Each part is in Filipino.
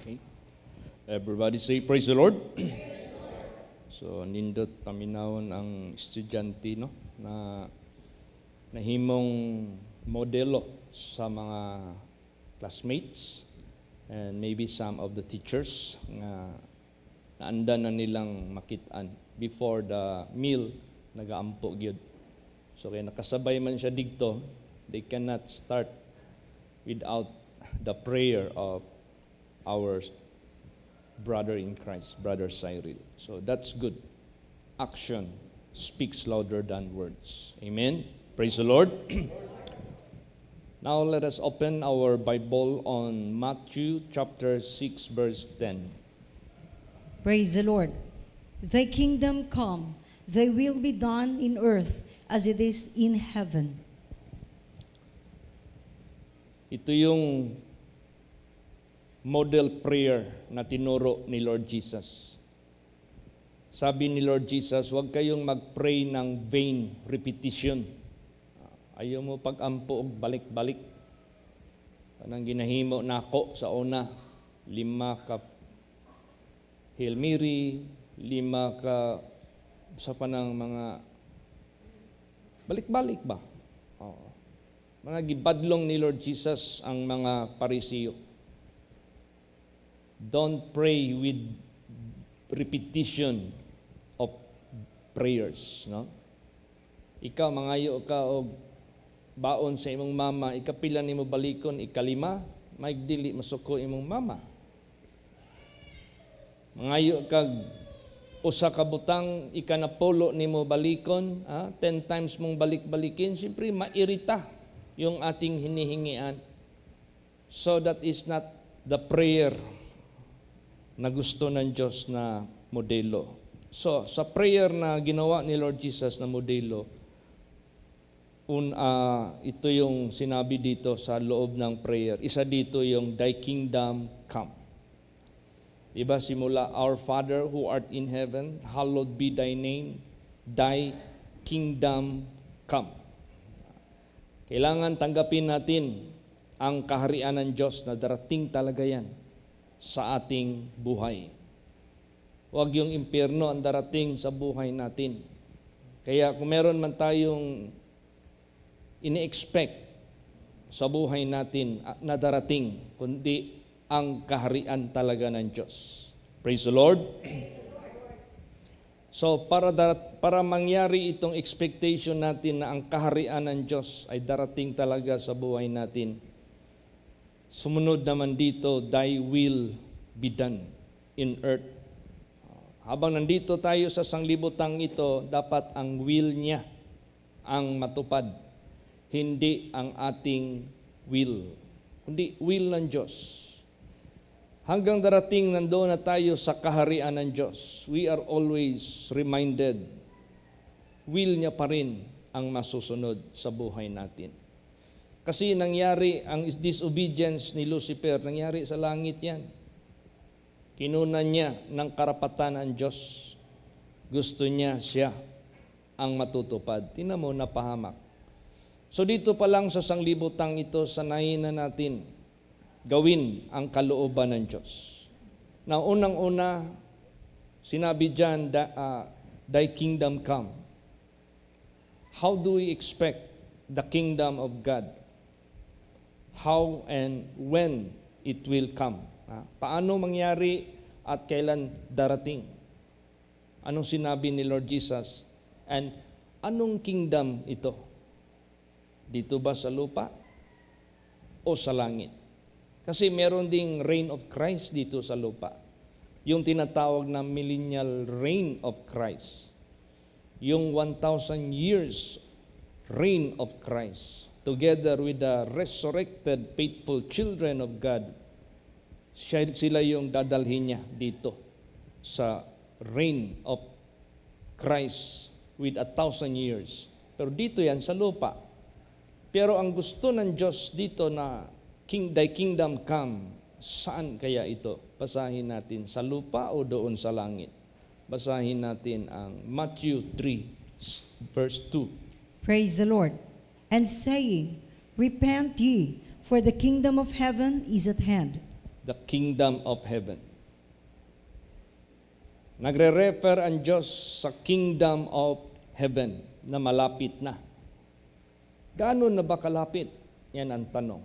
Okay. Everybody say, praise the Lord. So, nindot paminawon ang estudyante, no? Na nahimong modelo sa mga classmates and maybe some of the teachers nga naanda na nilang makitaan before the meal nagaampo gyud. So, kaya nakasabay man siya dito, they cannot start without the prayer of our brother in Christ, Brother Cyril. So that's good. Action speaks louder than words. Amen. Praise the Lord. Now let us open our Bible on Matthew chapter 6 verse 10. Praise the Lord. Thy kingdom come, thy will be done in earth as it is in heaven. Ito yung model prayer na tinuro ni Lord Jesus. Sabi ni Lord Jesus, huwag kayong mag-pray ng vain repetition. Ayaw mo pag-ampo og balik-balik. Anang ginahimo nako sa una, 5 ka Hail Mary, 5 ka sa panang mga balik-balik ba? Mga gibadlong ni Lord Jesus ang mga Parisiyo. Don't pray with repetition of prayers, no? Ikaw mangayo ka og baon sa imong mama, ikapila nimo balikon, 5, maigdili masuko imong mama. Mangayo kag usa ka butang ikanapolo nimo balikon, 10 times mong balik-balikin, siyempre mairita yung ating hinihingian. So that is not the prayer na gusto ng Diyos na modelo. So, sa prayer na ginawa ni Lord Jesus na modelo, ito yung sinabi dito sa loob ng prayer. Isa dito yung, Thy kingdom come. Diba, simula, Our Father who art in heaven, hallowed be Thy name, Thy kingdom come. Kailangan tanggapin natin ang kaharian ng Diyos na darating talaga yan sa ating buhay. Huwag yung impyerno ang darating sa buhay natin. Kaya kung meron man tayong ini-expect sa buhay natin na darating, kundi ang kaharian talaga ng Diyos. Praise the Lord. So para mangyari itong expectation natin na ang kaharian ng Diyos ay darating talaga sa buhay natin, sumunod naman dito, Thy will be done in earth. Habang nandito tayo sa sanglibutang ito, dapat ang will niya ang matupad. Hindi ang ating will, kundi will ng Diyos. Hanggang darating nandoon na tayo sa kaharian ng Diyos, we are always reminded, will niya pa rin ang masusunod sa buhay natin. Kasi nangyari ang disobedience ni Lucifer, nangyari sa langit yan. Kinunan niya ng karapatan ang Diyos. Gusto niya siya ang matutupad. Tingnan mo, napahamak. So dito pa lang sa sanglibutang ito, sanayin na natin gawin ang kalooban ng Diyos. Na unang-una, sinabi dyan, Thy kingdom come. How do we expect the kingdom of God? How and when it will come. Paano mangyari at kailan darating? Anong sinabi ni Lord Jesus? And anong kingdom ito? Dito ba sa lupa o sa langit? Kasi meron ding reign of Christ dito sa lupa. Yung tinatawag na millennial reign of Christ. Yung 1,000 years reign of Christ. Together with the resurrected faithful children of God, sila yung dadalhin niya dito sa reign of Christ with 1,000 years. Pero dito yan sa lupa. Pero ang gusto ng Diyos dito na Thy kingdom come, saan kaya ito? Basahin natin, sa lupa o doon sa langit? Basahin natin ang Matthew 3 verse 2. Praise the Lord. And saying, Repent ye, for the kingdom of heaven is at hand. the kingdom of heaven. Nagre-refer ang Diyos sa kingdom of heaven na malapit na. Gaano na ba kalapit? Yan ang tanong.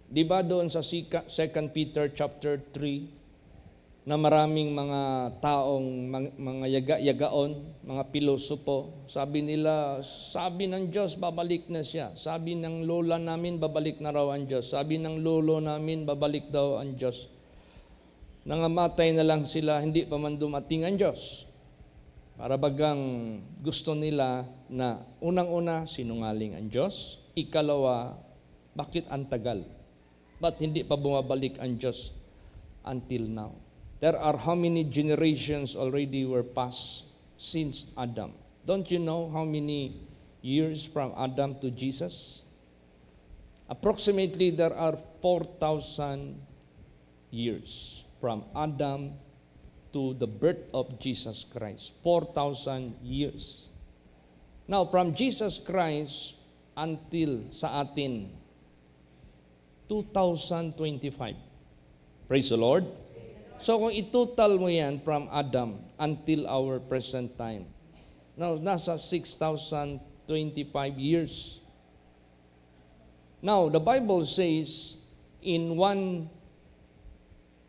Di ba doon sa 2 Peter chapter 3 na maraming mga taong mga yaga-yagaon, mga pilosopo, sabi nila, sabi ng Diyos, babalik na siya. Sabi ng lola namin, babalik na raw ang Diyos. Sabi ng lolo namin, babalik daw ang Diyos. Nangamatay na lang sila, hindi pa man dumating ang Diyos. Para bagang gusto nila na unang-una, sinungaling ang Diyos. Ikalawa, bakit ang tagal? Ba't hindi pa bumabalik ang Diyos until now? There are how many generations already were passed since Adam? Don't you know how many years from Adam to Jesus? Approximately there are 4,000 years from Adam to the birth of Jesus Christ. 4,000 years. Now, from Jesus Christ until sa atin, 2025. Praise the Lord. So kung itotal mo yan from Adam until our present time, now nasa 6,025 years. Now, the Bible says, in one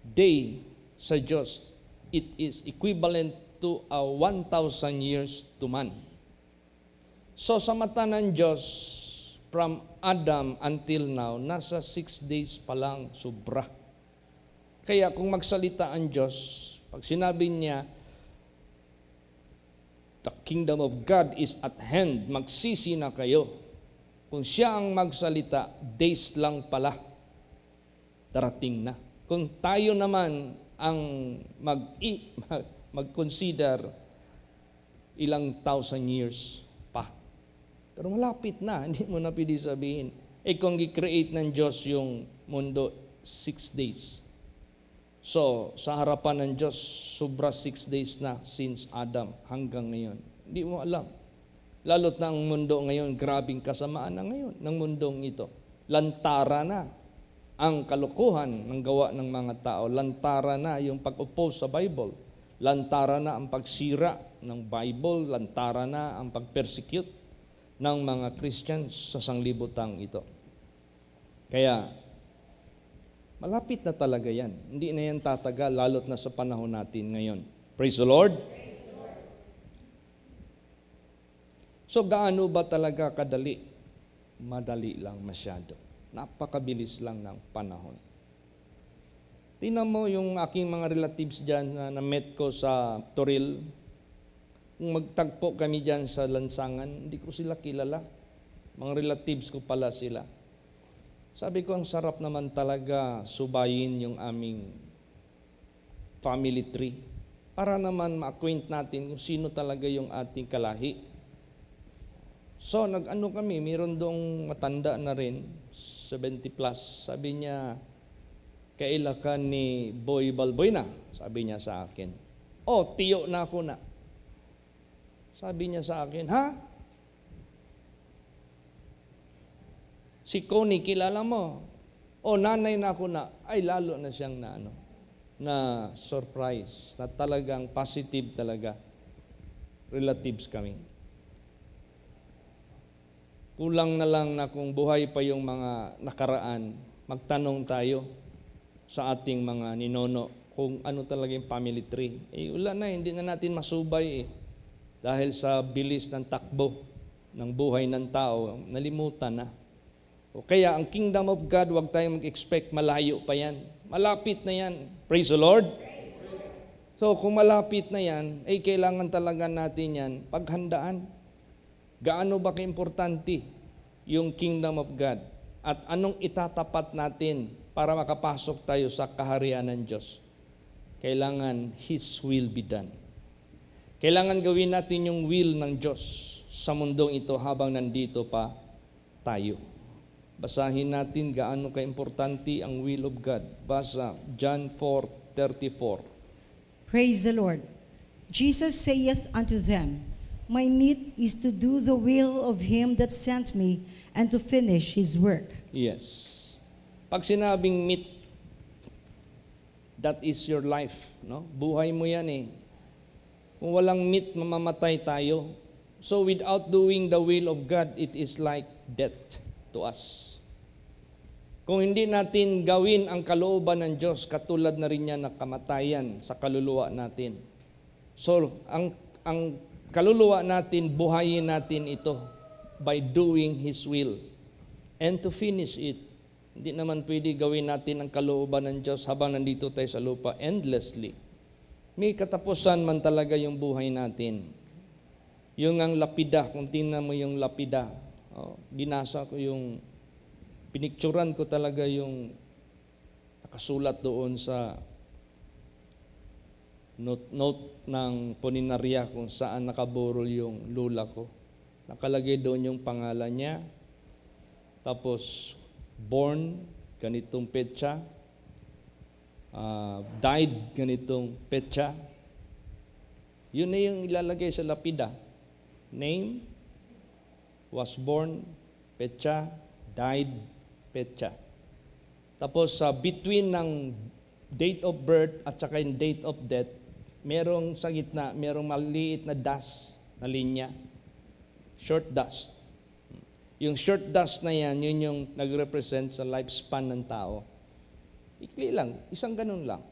day sa Diyos, it is equivalent to 1,000 years to man. So sa mata ng Diyos, from Adam until now, nasa 6 days pa lang sobra. Kaya kung magsalita ang Diyos, pag sinabi niya, the kingdom of God is at hand, magsisi na kayo. Kung siya ang magsalita, days lang pala, darating na. Kung tayo naman ang mag-consider, ilang 1,000 years pa. Pero malapit na, hindi mo na pwede sabihin. Kung i-create ng Diyos yung mundo, 6 days. So, sa harapan ng Diyos, sobra 6 days na since Adam hanggang ngayon. Hindi mo alam. Lalo't na ang mundo ngayon, grabing kasamaan na ngayon ng mundong ito. Lantara na ang kalokohan ng gawa ng mga tao. Lantara na yung pag-oppose sa Bible. Lantara na ang pagsira ng Bible. Lantara na ang pag-persecute ng mga Christians sa sanglibutang ito. Kaya, malapit na talaga yan. Hindi na yan tatagal, lalot na sa panahon natin ngayon. Praise the Lord. So, gaano ba talaga kadali? Madali lang masyado. Napakabilis lang ng panahon. Tingnan mo yung aking mga relatives dyan na na-met ko sa Toril. Kung magtagpo kami dyan sa lansangan, hindi ko sila kilala. Mga relatives ko pala sila. Sabi ko, ang sarap naman talaga subayin yung aming family tree para naman ma-acquaint natin kung sino talaga yung ating kalahi. So, nag-ano kami, mayroon doong matanda na rin, 70 plus. Sabi niya, kaila ka ni Boy Balboy na? Sabi niya sa akin. Oh, tiyo na ako na. Sabi niya sa akin, ha? Si Connie, kilala mo? O nanay na ako na. Ay, lalo na siyang na surprise. Na talagang positive talaga. Relatives kami. Kulang na lang na kung buhay pa yung mga nakaraan, magtanong tayo sa ating mga ninono kung ano talaga yung family tree. Wala na, hindi na natin masubay Dahil sa bilis ng takbo ng buhay ng tao, nalimutan na. O kaya ang kingdom of God, huwag tayong mag-expect malayo pa yan. Malapit na yan. Praise the Lord. So kung malapit na yan, kailangan talaga natin yan paghandaan. Gaano ba kaimportante yung kingdom of God? At anong itatapat natin para makapasok tayo sa kaharian ng Diyos? Kailangan His will be done. Kailangan gawin natin yung will ng Diyos sa mundong ito habang nandito pa tayo. Basahin natin gaano kaimportante ang will of God. Basa John 4:34. Praise the Lord. Jesus saith unto them, My meat is to do the will of him that sent me and to finish his work. Yes. Pag sinabing meat, That is your life. No? Buhay mo yan eh. Kung walang meat, mamamatay tayo. So without doing the will of God, it is like death to us. Kung hindi natin gawin ang kalooban ng Diyos, katulad na rin yan na kamatayan sa kaluluwa natin. So ang kaluluwa natin, buhayin natin ito by doing His will. And to finish it, hindi naman pwede gawin natin ang kalooban ng Diyos habang nandito tayo sa lupa endlessly. May katapusan man talaga yung buhay natin. Yung ang lapida, kung tingnan mo yung lapida, binasa ko yung, pinicturan ko talaga yung nakasulat doon sa note ng puninarya kung saan nakaburol yung lula ko. Nakalagay doon yung pangalan niya, tapos born, ganitong petsa, died, ganitong petsa. Yun na yung ilalagay sa lapida. Name, was born, petsa, died, petsa. Tapos between ng date of birth at saka yung date of death, merong sa gitna, merong maliit na dash na linya. Short dash. Yung short dash na yan, yun yung nag-represent sa lifespan ng tao. Ikli lang, isang ganun lang.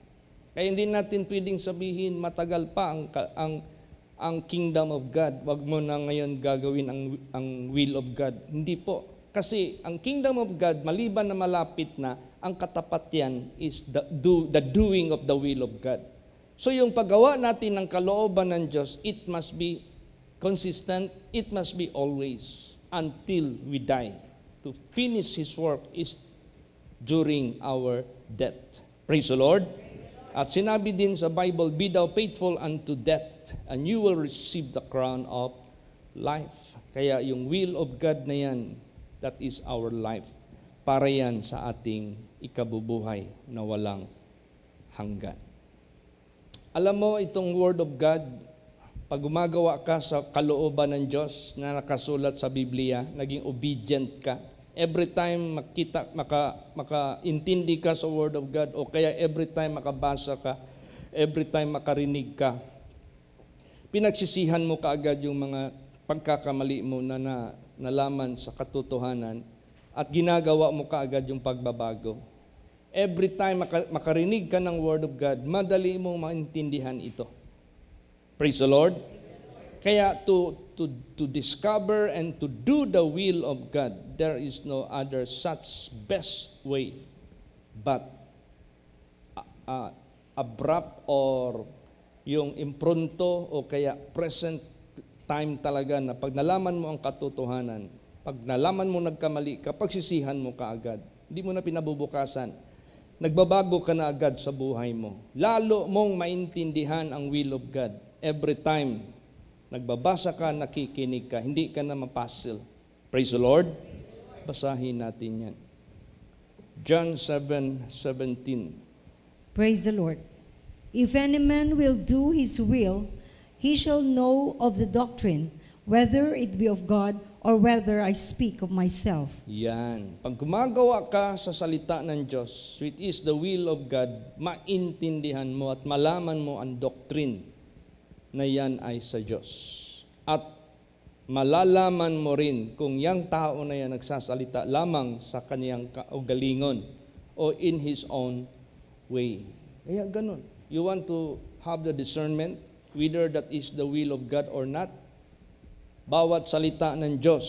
Kaya hindi natin pwedeng sabihin matagal pa ang kingdom of God. Wag mo na ngayon gagawin ang will of God. Hindi po. Kasi ang kingdom of God, maliban na malapit na, ang katapat yan is the doing of the will of God. So yung paggawa natin ng kalooban ng Diyos, it must be consistent, it must be always until we die. To finish His work is during our death. Praise the Lord. At sinabi din sa Bible, be thou faithful unto death, and you will receive the crown of life. Kaya yung will of God na yan, that is our life. Para yan sa ating ikabubuhay na walang hanggan. Alam mo, itong Word of God, pag gumagawa ka sa kalooban ng Diyos na nakasulat sa Biblia, naging obedient ka. Every time makaintindi ka sa Word of God, o kaya every time makabasa ka, every time makarinig ka, pinagsisihan mo kaagad yung mga pagkakamali mo na nalaman sa katotohanan at ginagawa mo kaagad yung pagbabago. Every time makarinig ka ng Word of God, madali mong maintindihan ito. Praise the Lord. Kaya to discover and to do the will of God, there is no other such best way but abrupt or yung impronto o kaya present time talaga na pag nalaman mo ang katotohanan, pag nalaman mo nagkamali ka, pagsisihan mo kaagad. Hindi mo na pinabubukasan. Nagbabago ka na agad sa buhay mo. Lalo mong maintindihan ang will of God. Every time nagbabasa ka, nakikinig ka, hindi ka na mapasil. Praise the Lord. Basahin natin yan. John 7:17. Praise the Lord. If any man will do his will, he shall know of the doctrine, whether it be of God or whether I speak of myself. Yan. Pag gumagawa ka sa salita ng Diyos, which is the will of God, maintindihan mo at malaman mo ang doctrine na yan ay sa Diyos. At malalaman mo rin kung yung tao na yan nagsasalita lamang sa kaniyang kaugalingon o in his own way. Kaya ganun. You want to have the discernment whether that is the will of God or not. Bawat salita ng Diyos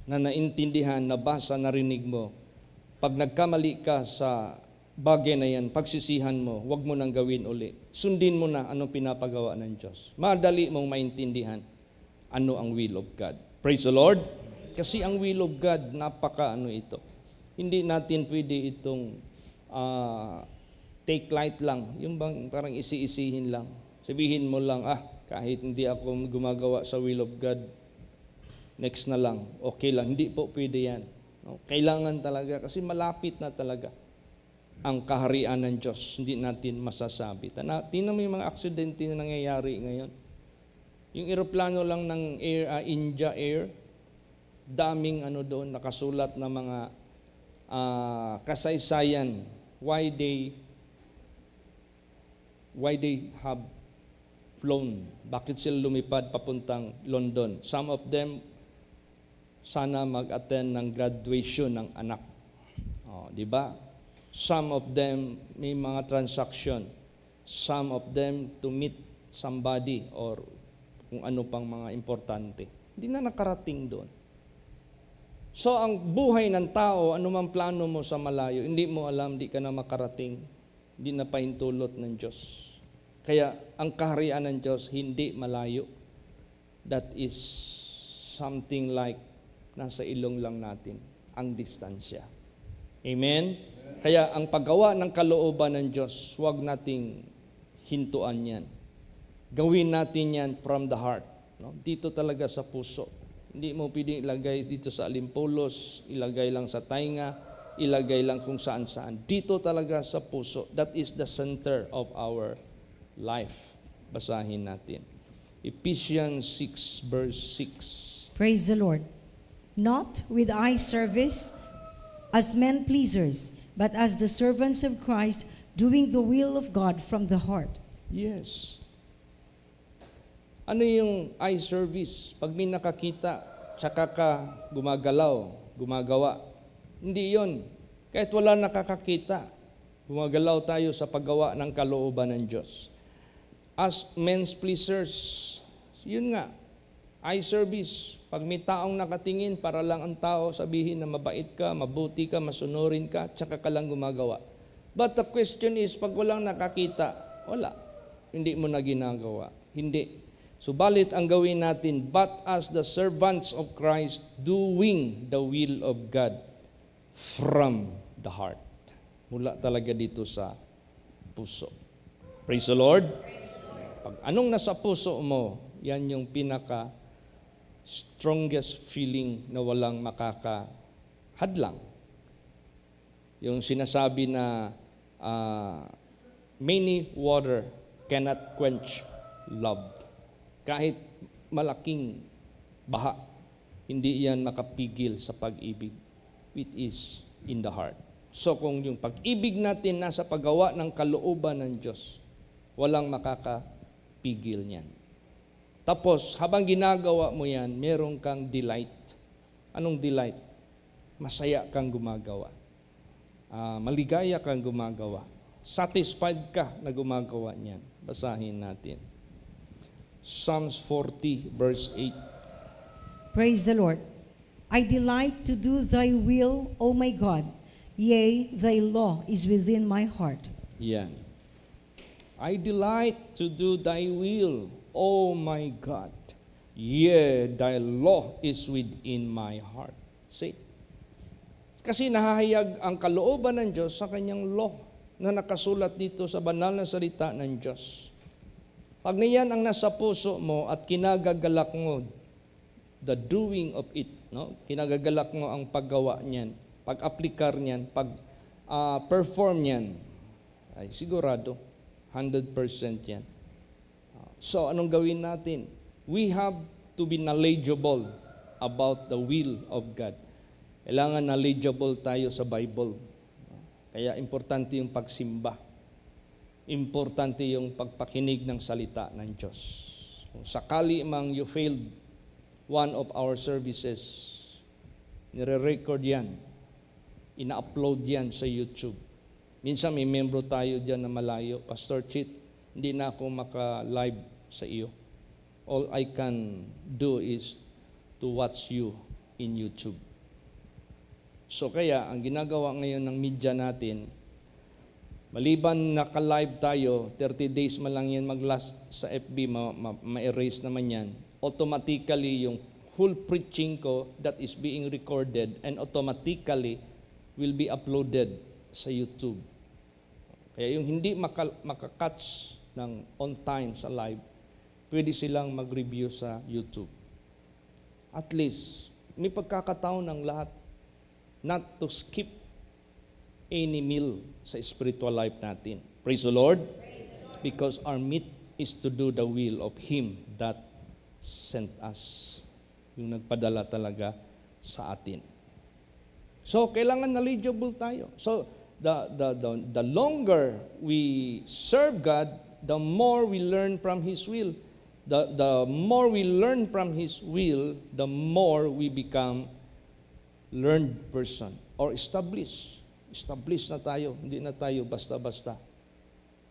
na naintindihan, nabasa, narinig mo, pag nagkamali ka sa bagay na yan, pagsisihan mo, huwag mo nang gawin uli. Sundin mo na anong pinapagawa ng Diyos. Madali mong maintindihan ano ang will of God. Praise the Lord. Kasi ang will of God, ito. Hindi natin pwede itong take light lang. Yung bang parang isi-isihin lang. Sabihin mo lang, kahit hindi ako gumagawa sa will of God, next na lang, okay lang. Hindi po pwede yan. Kailangan talaga, kasi malapit na talaga ang kaharian ng Diyos. Hindi natin masasabi. Tingnan mo yung mga aksidente na nangyayari ngayon. Yung eroplano lang ng India Air, daming doon, nakasulat na mga kasaysayan, why they why they have flown. Bakit sila lumipad papuntang London? Some of them, sana mag-attend ng graduation ng anak. Di ba? Some of them, may mga transaction. Some of them to meet somebody or kung ano pang mga importante. Hindi na nakarating doon. So, ang buhay ng tao, anumang plano mo sa malayo, hindi mo alam, hindi ka na makarating, hindi na pahintulot ng Diyos. Kaya, ang kaharian ng Diyos, hindi malayo. That is something like nasa ilong lang natin, ang distansya. Amen? Kaya, ang paggawa ng kalooban ng Diyos, huwag nating hintuan yan. Gawin natin yan from the heart. No? Dito talaga sa puso. Hindi mo pwedeng ilagay dito sa alimpulos, ilagay lang sa tainga, ilagay lang kung saan-saan. Dito talaga sa puso. That is the center of our life. Basahin natin. Ephesians 6 verse 6. Praise the Lord. Not with eye service as men pleasers, but as the servants of Christ, doing the will of God from the heart. Yes. Ano yung eye service? Pag may nakakita, tsaka ka gumagawa. Hindi yon. Kahit wala nakakakita, gumagalaw tayo sa paggawa ng kalooban ng Diyos. As men's pleasers, yun nga, eye service. Pag may taong nakatingin, para lang ang tao sabihin na mabait ka, mabuti ka, masunurin ka, tsaka ka lang gumagawa. But the question is, pag walang nakakita, wala. Hindi mo na ginagawa. Hindi. Subalit ang gawin natin, but as the servants of Christ, doing the will of God from the heart. Mula talaga dito sa puso. Praise the Lord. Pag anong nasa puso mo, yan yung pinaka strongest feeling na walang makakahadlang. Yung sinasabi na many water cannot quench love. Kahit malaking baha, hindi yan makapigil sa pag-ibig. It is in the heart. So kung yung pag-ibig natin nasa paggawa ng kalooban ng Diyos, walang makakapigil niyan. Tapos, habang ginagawa mo yan, meron kang delight. Anong delight? Masaya kang gumagawa. Maligaya kang gumagawa. Satisfied ka na gumagawa niyan. Basahin natin. Psalms 40 verse 8. Praise the Lord. I delight to do thy will, O my God. Yea, thy law is within my heart. Yan. I delight to do thy will, O my God. Yea, thy law is within my heart. See? Kasi nahahayag ang kalooban ng Diyos sa kanyang law na nakasulat dito sa banal na salita ng Diyos. Pag niyan ang nasa puso mo at kinagagalak mo, the doing of it, no? Kinagagalak mo ang paggawa niyan, pag-aplikar niyan, pag-perform niyan, ay sigurado, 100% yan. So, anong gawin natin? We have to be knowledgeable about the will of God. Kailangan knowledgeable tayo sa Bible. Kaya importante yung pagsimba. Importante yung pagpakinig ng salita ng Diyos. Kung sakali mang you failed one of our services, nire-record yan, ina-upload yan sa YouTube. Minsan may membro tayo dyan na malayo, Pastor Chit, hindi na ako maka-live sa iyo. All I can do is to watch you in YouTube. So kaya, ang ginagawa ngayon ng media natin, maliban naka-live tayo, 30 days man lang yan mag-last sa FB, ma-erase naman yan. Automatically, yung whole preaching ko that is being recorded and automatically will be uploaded sa YouTube. Kaya yung hindi makakatch ng on time sa live, pwede silang mag-review sa YouTube. At least, may pagkakataon ng lahat not to skip any meal sa spiritual life natin. Praise the Lord. Because our meat is to do the will of Him that sent us. Yung nagpadala talaga sa atin. So, kailangan knowledgeable tayo. So, the longer we serve God, the more we learn from His will, the more we learn from His will, the more we become learned person or established. Established na tayo, hindi na tayo basta-basta.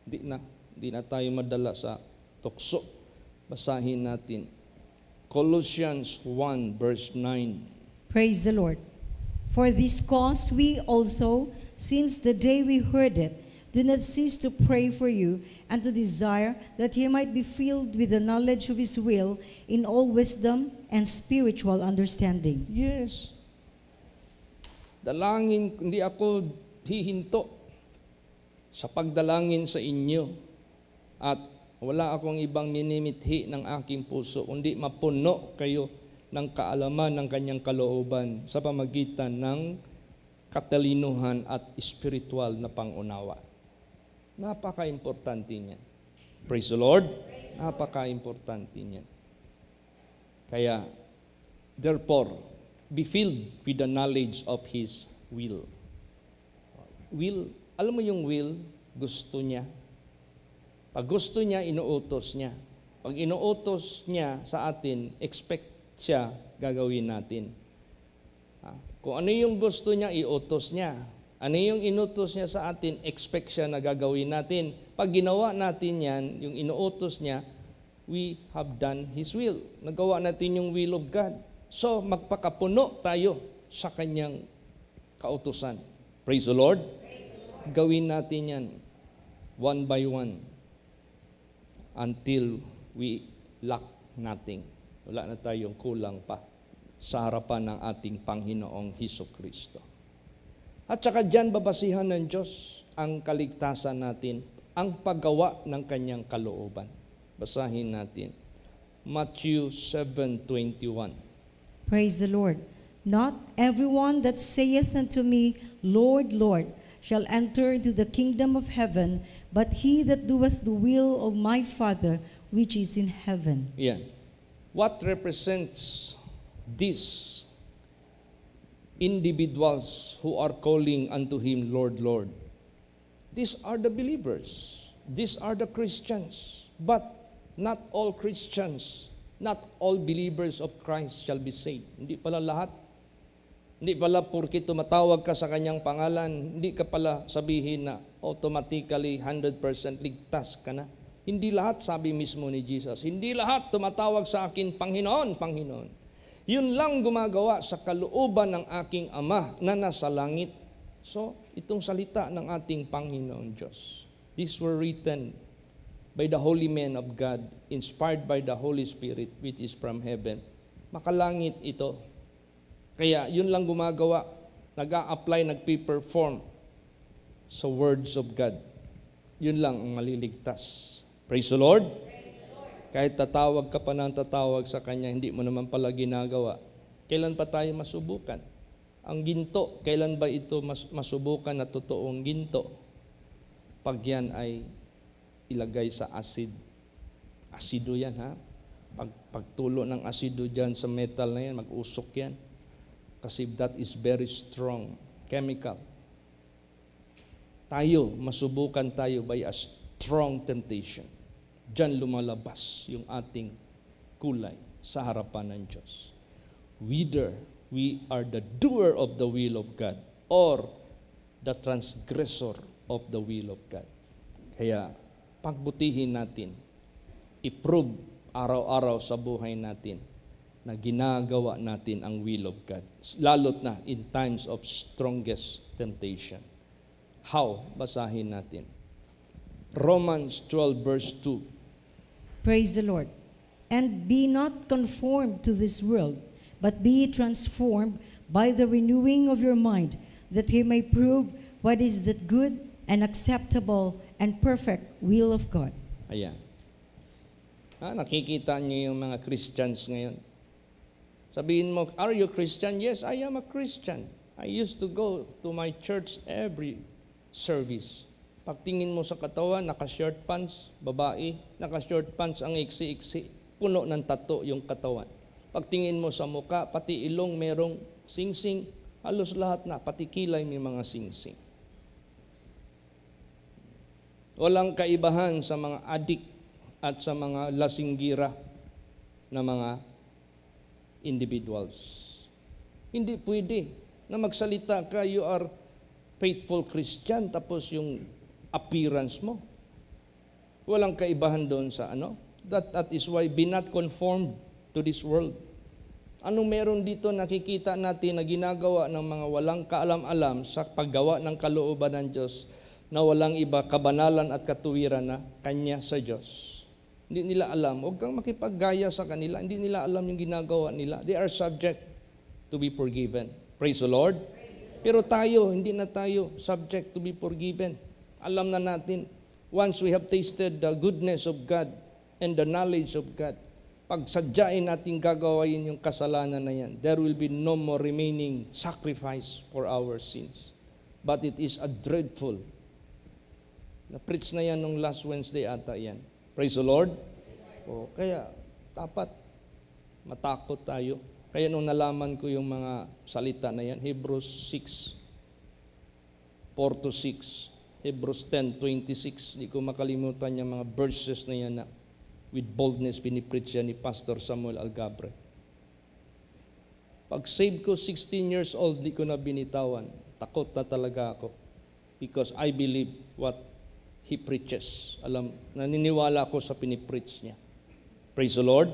Hindi na tayo madala sa tukso. Basahin natin. Colossians 1 verse 9. Praise the Lord. For this cause we also, since the day we heard it, do not cease to pray for you and to desire that you might be filled with the knowledge of His will in all wisdom and spiritual understanding. Yes. Dalangin, hindi ako hihinto sa pagdalangin sa inyo at wala akong ibang minimithi ng aking puso, kundi mapuno kayo ng kaalaman ng kanyang kalooban sa pamagitan ng katalinuhan at spiritual na pangunawa. Napaka-importante niyan. Praise the Lord. Napaka-importante niyan. Kaya, therefore, be filled with the knowledge of His will. Will, alam mo yung will, gusto niya. Pag gusto niya, inuutos niya. Pag inuutos niya sa atin, expect siya gagawin natin. Kung ano yung gusto niya, iutos niya. Ano yung inutos niya sa atin, expect siya na gagawin natin. Pag ginawa natin yan, yung inuutos niya, we have done His will. Nagawa natin yung will of God. So, magpakapuno tayo sa kanyang kautusan. Praise the Lord. Gawin natin yan one by one until we lack nothing. Wala na tayong kulang pa sa harapan ng ating Panginoong Hesukristo. At saka dyan babasihan ng Diyos ang kaligtasan natin, ang paggawa ng kanyang kalooban. Basahin natin. Matthew 7:21. Praise the Lord. Not everyone that saith unto me, Lord, Lord, shall enter into the kingdom of heaven, but he that doeth the will of my Father which is in heaven. Yan. What represents these individuals who are calling unto Him, Lord, Lord? These are the believers. These are the Christians. But not all Christians, not all believers of Christ shall be saved. Hindi pala lahat. Hindi pala porke tumatawag ka sa kanyang pangalan, hindi ka pala sabihin na automatically 100% ligtas ka na. Hindi lahat, sabi mismo ni Jesus. Hindi lahat tumatawag sa akin, Panginoon, Panginoon. Yun lang gumagawa sa kalooban ng aking Ama na nasa langit. So, itong salita ng ating Panginoon Diyos. These were written by the holy men of God, inspired by the Holy Spirit, which is from heaven. Makalangit ito. Kaya yun lang gumagawa, nag-a-apply, nagpe-perform sa words of God. Yun lang ang maliligtas. Praise the Lord. Kahit tatawag ka pa ng tatawag sa Kanya, hindi mo naman pala ginagawa. Kailan pa tayo masubukan? Ang ginto, kailan ba ito masubukan na totoong ginto? Pag yan ay ilagay sa acid. Asido yan, ha? Pagtulo ng asido dyan sa metal na yan, mag-usok yan. Kasi that is very strong chemical. Tayo, masubukan tayo by a strong temptation. Diyan lumalabas yung ating kulay sa harapan ng Diyos. Whether we are the doer of the will of God or the transgressor of the will of God. Kaya, pagbutihin natin, i-prove araw-araw sa buhay natin na ginagawa natin ang will of God. Lalo't na in times of strongest temptation. How? Basahin natin. Romans 12 verse 2. Praise the Lord. And be not conformed to this world, but be transformed by the renewing of your mind, that He may prove what is that good and acceptable and perfect will of God. Ayan. Nakikita niyo yung mga Christians ngayon. Sabihin mo, are you Christian? Yes, I am a Christian. I used to go to my church every service. Pagtingin mo sa katawan, naka-short pants, babae, naka-short pants ang iksi-iksi, puno ng tato yung katawan. Pagtingin mo sa muka, pati ilong merong singsing, halos lahat na, pati kilay may mga singsing. Walang kaibahan sa mga adik at sa mga lasinggira na mga individuals. Hindi pwede na magsalita ka, you are faithful Christian, tapos yung appearance mo. Walang kaibahan doon sa ano. That is why be not conformed to this world. Anong meron dito nakikita natin na ginagawa ng mga walang kaalam-alam sa paggawa ng kalooban ng Diyos na walang iba kabanalan at katuwiran na Kanya sa Diyos. Hindi nila alam. Huwag kang makipaggaya sa kanila. Hindi nila alam yung ginagawa nila. They are subject to be forgiven. Praise the Lord. Pero tayo, hindi na tayo subject to be forgiven. Alam na natin, once we have tasted the goodness of God and the knowledge of God, pag sadyain natin gagawain yung kasalanan na yan, there will be no more remaining sacrifice for our sins. But it is a dreadful. Na-preach na yan nung last Wednesday ata yan. Praise the Lord. O, kaya dapat matakot tayo. Kaya nung nalaman ko yung mga salita na yan, Hebrews 6, 4-6, Hebrews 10:26, hindi ko makalimutan yung mga verses na yan na with boldness pinipreach yan ni Pastor Samuel Algabre. Pag save ko 16 years old, di ko na binitawan. Takot na talaga ako. Because I believe what he preaches. Naniniwala ako sa pinipreach niya. Praise the Lord.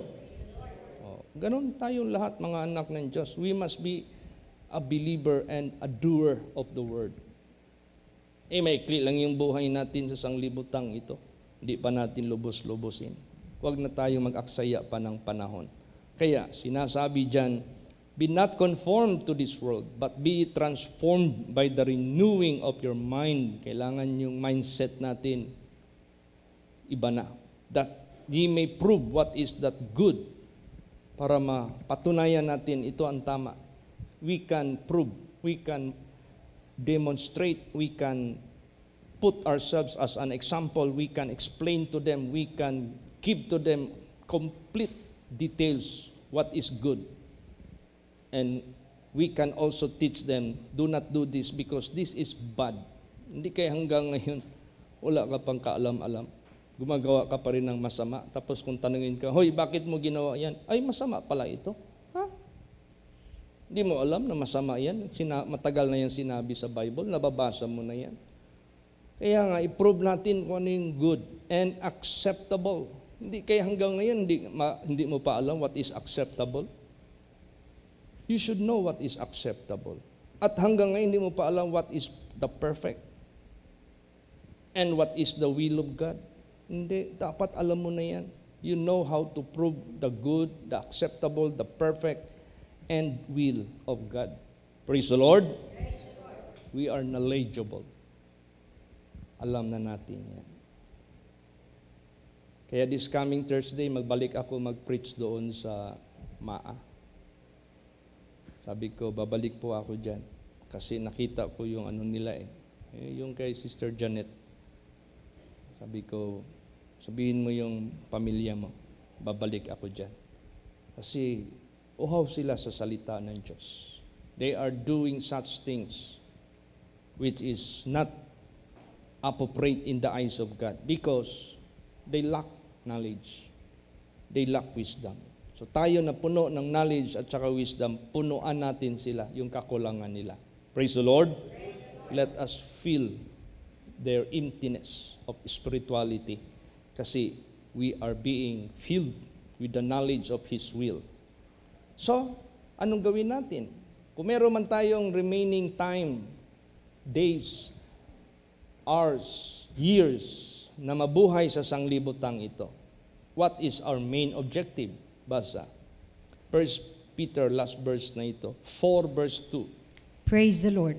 Ganon tayong lahat mga anak ng Diyos. We must be a believer and a doer of the word. Maikli lang yung buhay natin sa sanglibutang ito. Hindi pa natin lubos-lubosin. Huwag na tayong mag-aksaya pa ng panahon. Kaya sinasabi dyan, be not conformed to this world, but be transformed by the renewing of your mind. Kailangan yung mindset natin iba na. That ye may prove what is that good, para mapatunayan natin ito ang tama. We can prove, we can demonstrate, we can put ourselves as an example, we can explain to them, we can give to them complete details what is good. And we can also teach them, do not do this because this is bad. Hindi kaya hanggang ngayon, wala ka pang kaalam-alam. Gumagawa ka pa rin ng masama. Tapos kung tanungin ka, hoy, bakit mo ginawa yan? Ay, masama pala ito. Ha? Hindi mo alam na masama yan. Matagal na yan sinabi sa Bible. Nababasa mo na yan. Kaya nga, i-prove natin kung ano yung good and acceptable. Hindi kaya hanggang ngayon, hindi mo pa alam what is acceptable. You should know what is acceptable. At hanggang ngayon, hindi mo pa alam what is the perfect and what is the will of God. Hindi, dapat alam mo na yan. You know how to prove the good, the acceptable, the perfect, and will of God. Praise the Lord. We are knowledgeable. Alam na natin yan. Kaya this coming Thursday, magbalik ako mag-preach doon sa MAA. Sabi ko, babalik po ako dyan. Kasi nakita ko yung ano nila yung kay Sister Janet. Sabi ko, sabihin mo yung pamilya mo, babalik ako dyan. Kasi uhaw sila sa salita ng Diyos. They are doing such things which is not appropriate in the eyes of God because they lack knowledge. They lack wisdom. So tayo na puno ng knowledge at saka wisdom, punuan natin sila, yung kakulangan nila. Praise the Lord. Let us fill their emptiness of spirituality kasi we are being filled with the knowledge of His will. So, anong gawin natin? Kung meron man tayong remaining time, days, hours, years, na mabuhay sa sanglibutang ito, what is our main objective? Basa. 1 Peter, last verse na ito, 4 verse 2. Praise the Lord.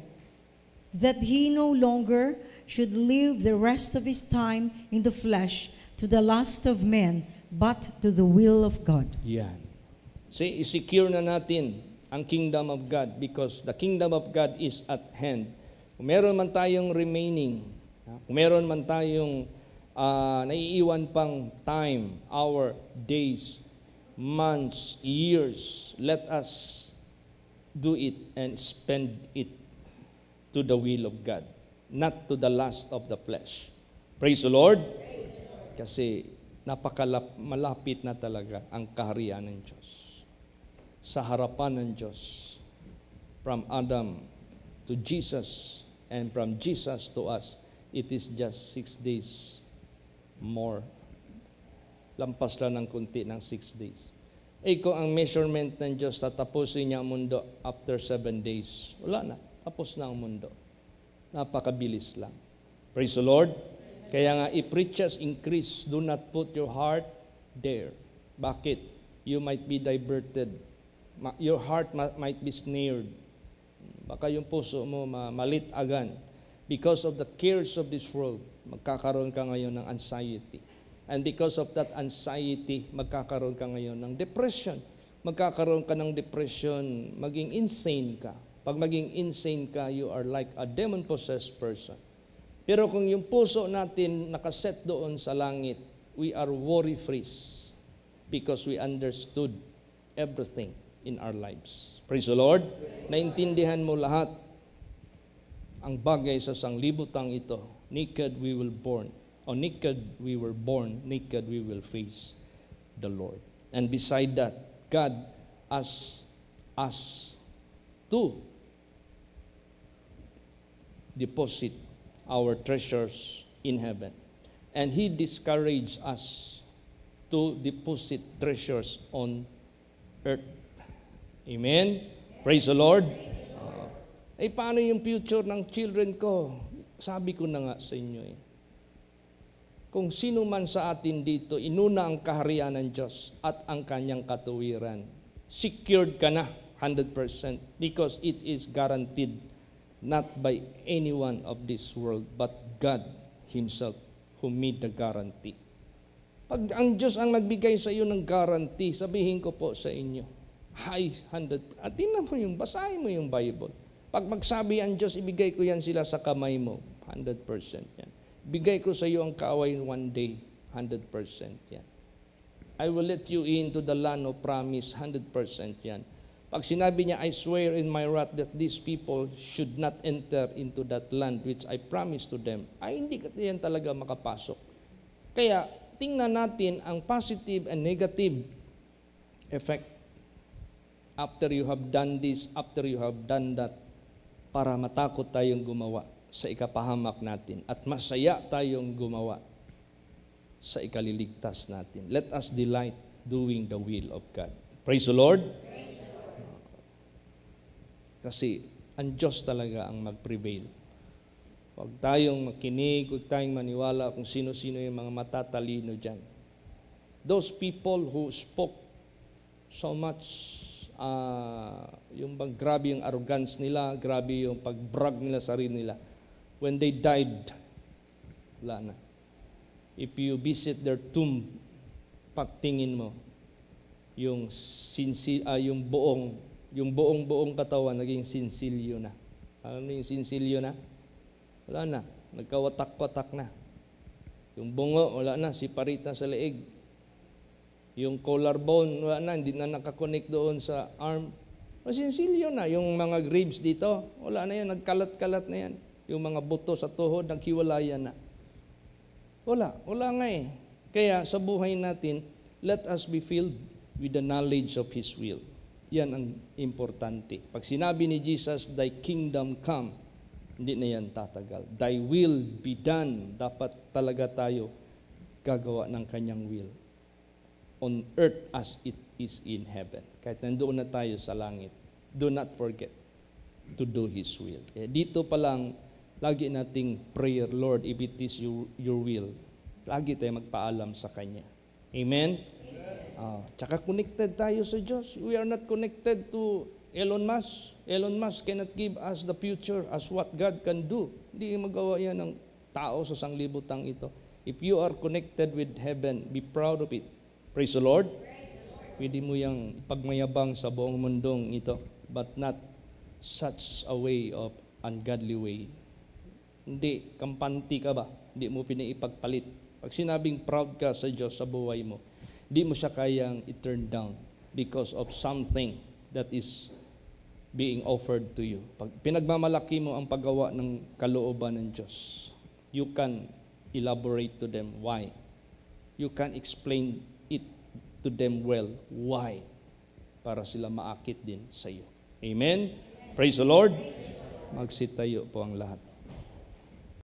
That he no longer should live the rest of his time in the flesh to the lust of men, but to the will of God. Yan. See, i-secure na natin ang kingdom of God because the kingdom of God is at hand. Kung meron man tayong remaining, kung meron man tayong naiiwan pang time, hour, days, months, years, let us do it and spend it to the will of God, not to the lust of the flesh. Praise the Lord. Kasi malapit na talaga ang kaharian ng Diyos. Sa harapan ng Diyos. From Adam to Jesus and from Jesus to us, it is just 6 days more. Lampas lang ng kunti ng 6 days. Kung ang measurement ng Diyos, tatapusin niya ang mundo after 7 days, wala na. Tapos na ang mundo. Napakabilis lang. Praise the Lord. Kaya nga, if riches increase, do not put your heart there. Bakit? You might be diverted. Your heart might be snared. Baka yung puso mo malitagan. Because of the cares of this world, magkakaroon ka ngayon ng anxiety. And because of that anxiety, magkakaroon ka ngayon ng depression. Magkakaroon ka ng depression, maging insane ka. Pag maging insane ka, you are like a demon-possessed person. Pero kung yung puso natin nakaset doon sa langit, we are worry-free because we understood everything in our lives. Praise the Lord. Naintindihan mo lahat ang bagay sa sanglibutang ito. Naked we will born. O naked we were born, naked we will face the Lord. And beside that, God asks us to deposit our treasures in heaven. And He discouraged us to deposit treasures on earth. Amen? Praise the Lord. Paano yung future ng children ko? Sabi ko na nga sa inyo Kung sino man sa atin dito, inuna ang kaharian ng Diyos at ang kanyang katuwiran. Secured ka na 100% because it is guaranteed not by anyone of this world but God Himself who made the guarantee. Pag ang Diyos ang nagbigay sa iyo ng guarantee, sabihin ko po sa inyo, high 100%. At tingnan mo basahin mo yung Bible. Pag magsabi ang Diyos, ibigay ko yan sila sa kamay mo, 100% yan. Bigay ko sa iyo ang kaaway one day, 100% yan. I will let you into the land of promise, 100% yan. Pag sinabi niya, I swear in my wrath that these people should not enter into that land which I promised to them, ay hindi yan talaga makapasok. Kaya, tingnan natin ang positive and negative effect after you have done this, after you have done that, para matakot tayong gumawa sa ikapahamak natin at masaya tayong gumawa sa ikaliligtas natin. Let us delight doing the will of God. Praise the Lord. Praise the Lord. Kasi ang Diyos talaga ang mag-prevail. Huwag tayong makinig, huwag tayong maniwala kung sino-sino yung mga matatalino dyan. Those people who spoke so much yung grabe yung arrogance nila, grabe yung pag-brag nila sa sarili nila. When they died, wala na. If you visit their tomb, pagtingin mo, yung buong katawan naging sinsilyo na. Ano yung sinsilyo na? Wala na. Nagkawatak-watak na. Yung bungo, wala na. Siparit na sa leeg. Yung collarbone, wala na. Hindi na nakakonect doon sa arm. Masinsilyo na. Yung mga ribs dito, wala na yan. Nagkalat-kalat na yan. Yung mga buto sa tuhod, naghiwalayan na. Wala nga Kaya sa buhay natin, let us be filled with the knowledge of His will. Yan ang importante. Pag sinabi ni Jesus, Thy kingdom come, hindi na yan tatagal. Thy will be done. Dapat talaga tayo gagawa ng kanyang will. On earth as it is in heaven. Kahit nandoon na tayo sa langit, do not forget to do His will. Kaya dito pa lang, lagi nating prayer, Lord, if it is your will, lagi tayo magpaalam sa Kanya. Amen? Tsaka connected tayo sa Diyos. We are not connected to Elon Musk. Elon Musk cannot give us the future as what God can do. Hindi magawa yan ng tao sa sanglibutang ito. If you are connected with heaven, be proud of it. Praise the Lord. Pwede mo yung pagmayabang sa buong mundong ito, but not such a way of ungodly way. Hindi, kampanti ka ba? Hindi mo pinaipagpalit. Pag sinabing proud ka sa Diyos sa buhay mo, hindi mo siya kayang i-turn down because of something that is being offered to you. Pag pinagmamalaki mo ang paggawa ng kalooban ng Diyos, you can elaborate to them why. You can explain it to them well. Why? Para sila maakit din sa iyo. Amen? Praise the Lord. Magsitayo po ang lahat.